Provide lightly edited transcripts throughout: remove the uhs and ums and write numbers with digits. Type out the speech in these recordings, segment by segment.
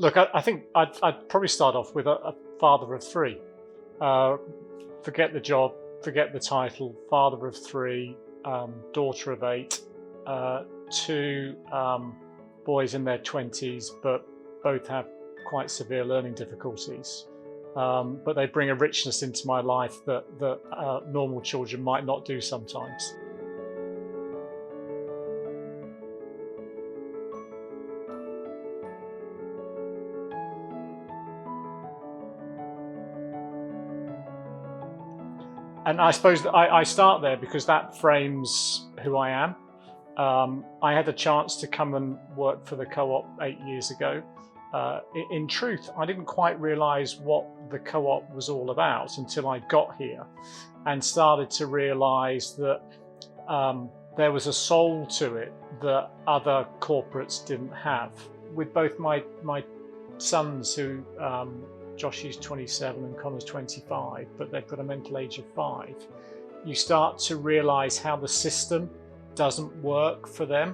Look, I think I'd probably start off with a father of three. Uh, Forget the job, forget the title. Father of three, daughter of eight, two boys in their 20s, but both have quite severe learning difficulties. But they bring a richness into my life that normal children might not do sometimes. And I suppose that I start there because that frames who I am. I had the chance to come and work for the co-op 8 years ago. In truth, I didn't quite realise what the co-op was all about until I got here and started to realise that there was a soul to it that other corporates didn't have. With both my sons, who Josh is 27 and Connor's 25, but they've got a mental age of 5, you start to realise how the system doesn't work for them.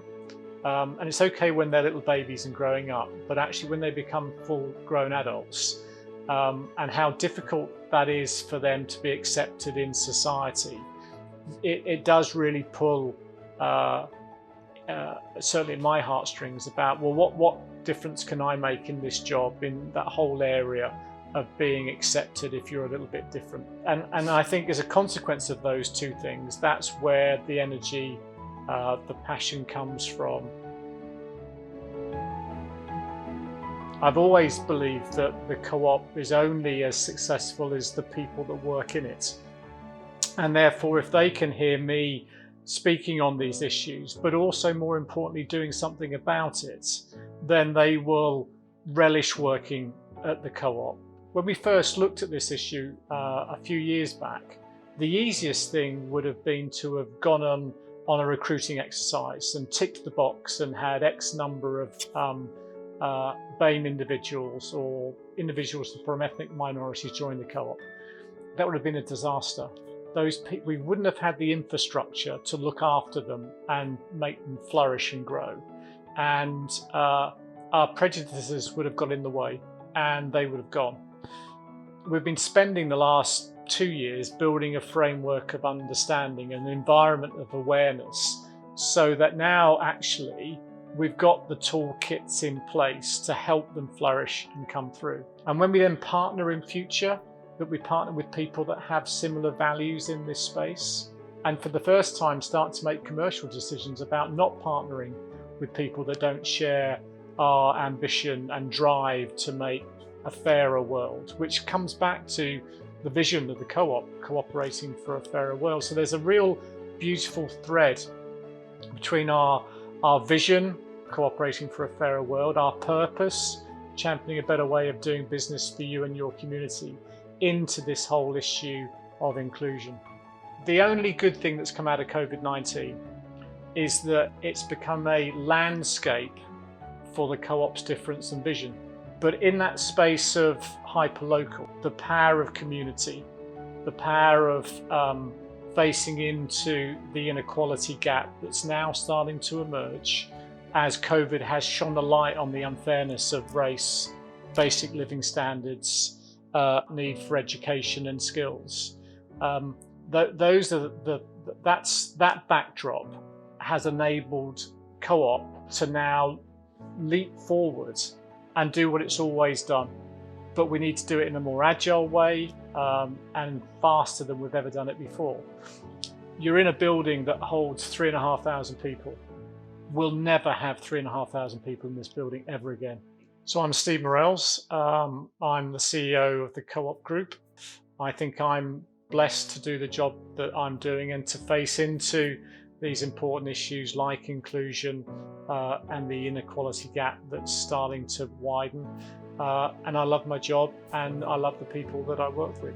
And it's okay when they're little babies and growing up, but actually when they become full grown adults, and how difficult that is for them to be accepted in society, it does really pull, certainly in my heartstrings, about, well, what difference can I make in this job, in that whole area of being accepted if you're a little bit different. And I think as a consequence of those two things, that's where the energy, the passion comes from. I've always believed that the co-op is only as successful as the people that work in it. And therefore, if they can hear me speaking on these issues, but also more importantly, doing something about it, then they will relish working at the co-op. When we first looked at this issue a few years back, the easiest thing would have been to have gone on a recruiting exercise and ticked the box and had X number of BAME individuals or individuals from ethnic minorities join the co-op. That would have been a disaster. Those people, we wouldn't have had the infrastructure to look after them and make them flourish and grow. And our prejudices would have got in the way and they would have gone. We've been spending the last 2 years building a framework of understanding, an environment of awareness, so that now actually we've got the toolkits in place to help them flourish and come through. And when we then partner in future, that we partner with people that have similar values in this space, and for the first time start to make commercial decisions about not partnering with people that don't share our ambition and drive to make a fairer world, which comes back to the vision of the co-op, cooperating for a fairer world. So there's a real beautiful thread between our vision, cooperating for a fairer world, our purpose, championing a better way of doing business for you and your community, into this whole issue of inclusion. The only good thing that's come out of COVID-19 is that it's become a landscape for the co-op's difference and vision. But in that space of hyperlocal, the power of community, the power of facing into the inequality gap that's now starting to emerge as COVID has shone a light on the unfairness of race, basic living standards, need for education and skills. Those are that backdrop has enabled co-op to now leap forward and do what it's always done. But we need to do it in a more agile way and faster than we've ever done it before. You're in a building that holds 3,500 people. We'll never have 3,500 people in this building ever again. So I'm Steve Murrells. I'm the CEO of the Co-op Group. I think I'm blessed to do the job that I'm doing and to face into these important issues like inclusion and the inequality gap that's starting to widen. And I love my job and I love the people that I work with.